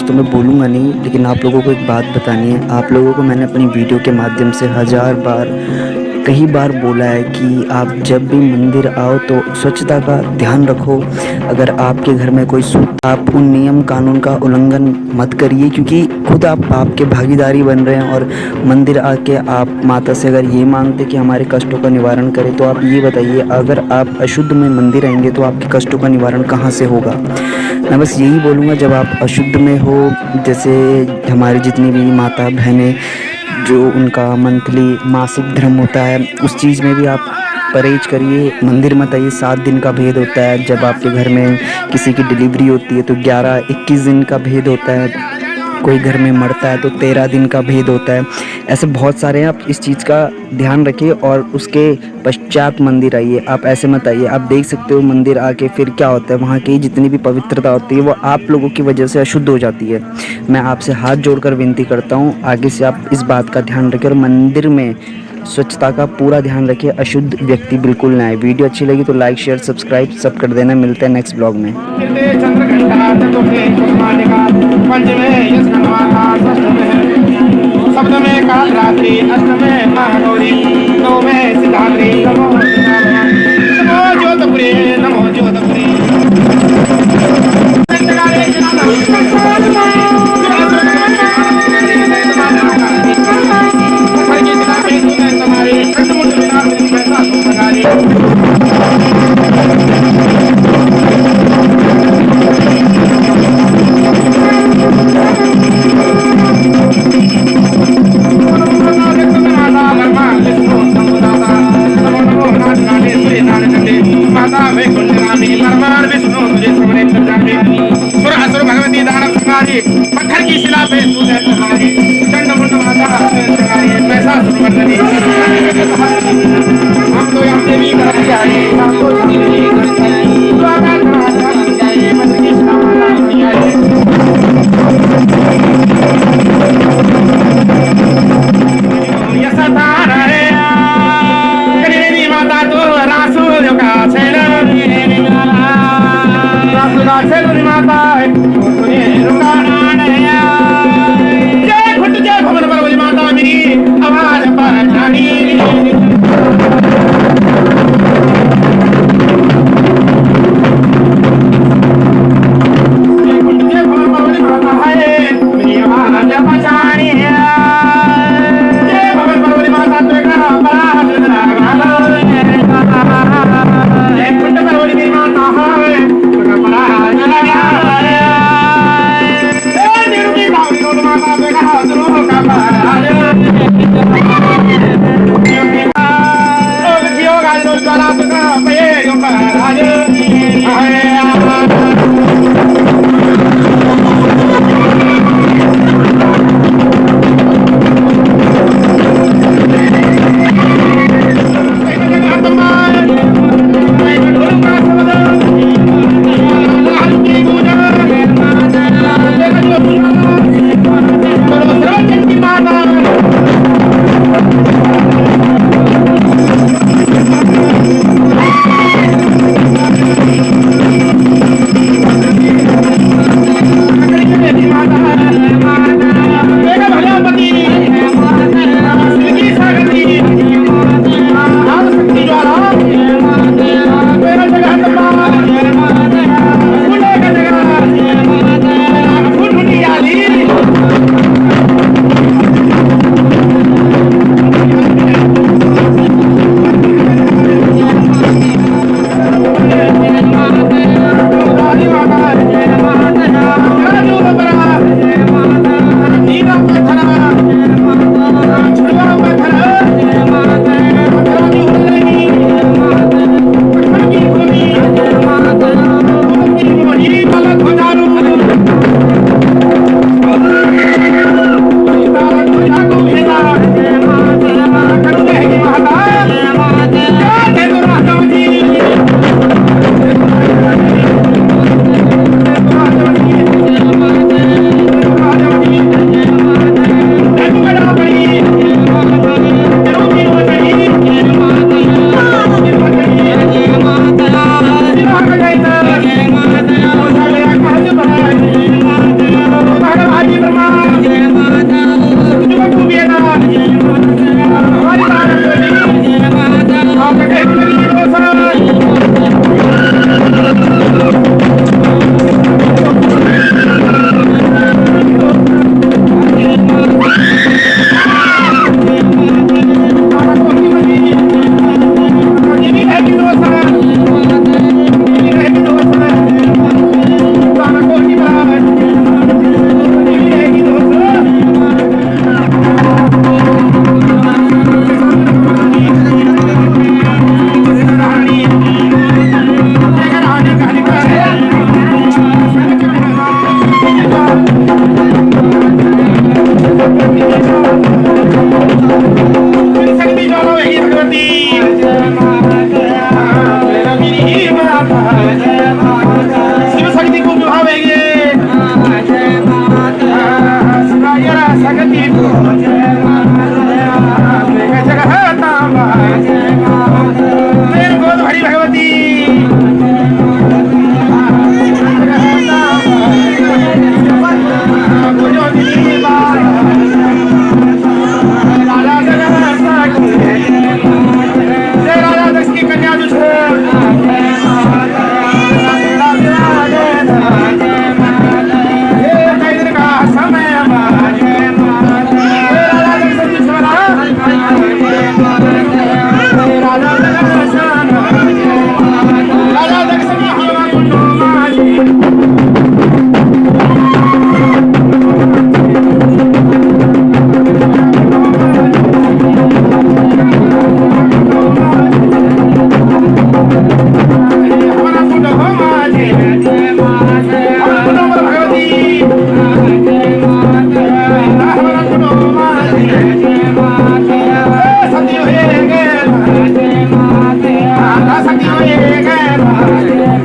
दोस्तों मैं बोलूँगा नहीं, लेकिन आप लोगों को एक बात बतानी है। आप लोगों को मैंने अपनी वीडियो के माध्यम से हज़ार बार, कई बार बोला है कि आप जब भी मंदिर आओ तो स्वच्छता का ध्यान रखो। अगर आपके घर में कोई आप उन नियम कानून का उल्लंघन मत करिए, क्योंकि खुद आप पाप के भागीदारी बन रहे हैं। और मंदिर आके आप माता से अगर ये मांगते कि हमारे कष्टों का निवारण करें, तो आप ये बताइए, अगर आप अशुद्ध में मंदिर आएंगे तो आपके कष्टों का निवारण कहाँ से होगा। मैं बस यही बोलूँगा, जब आप अशुद्ध में हो, जैसे हमारी जितनी भी माता बहनें जो उनका मंथली मासिक धर्म होता है, उस चीज़ में भी आप परहेज करिए, मंदिर मत आइए। 7 दिन का भेद होता है। जब आपके घर में किसी की डिलीवरी होती है तो 11-21 दिन का भेद होता है। कोई घर में मरता है तो 13 दिन का भेद होता है। ऐसे बहुत सारे हैं। आप इस चीज़ का ध्यान रखिए और उसके पश्चात मंदिर आइए। आप ऐसे मत आइए। आप देख सकते हो मंदिर आके फिर क्या होता है, वहाँ की जितनी भी पवित्रता होती है वो आप लोगों की वजह से अशुद्ध हो जाती है। मैं आपसे हाथ जोड़कर विनती करता हूँ, आगे से आप इस बात का ध्यान रखें और मंदिर में स्वच्छता का पूरा ध्यान रखिए। अशुद्ध व्यक्ति बिल्कुल ना आए। वीडियो अच्छी लगी तो लाइक शेयर सब्सक्राइब सब कर देना। मिलते हैं नेक्स्ट ब्लॉग में। सप्तमे काल रात्रि अष्टमे महागौरी नवमे सिद्धात्री नमो ज्योतपुरी नमो ज्योतपुरी पत्थर की शिला पे चंड मुंड माता पैसा हम तो यहाँ देवी माता तो रासू का माता जय घुट जय भवन पर माता मेरी आवाज पर गे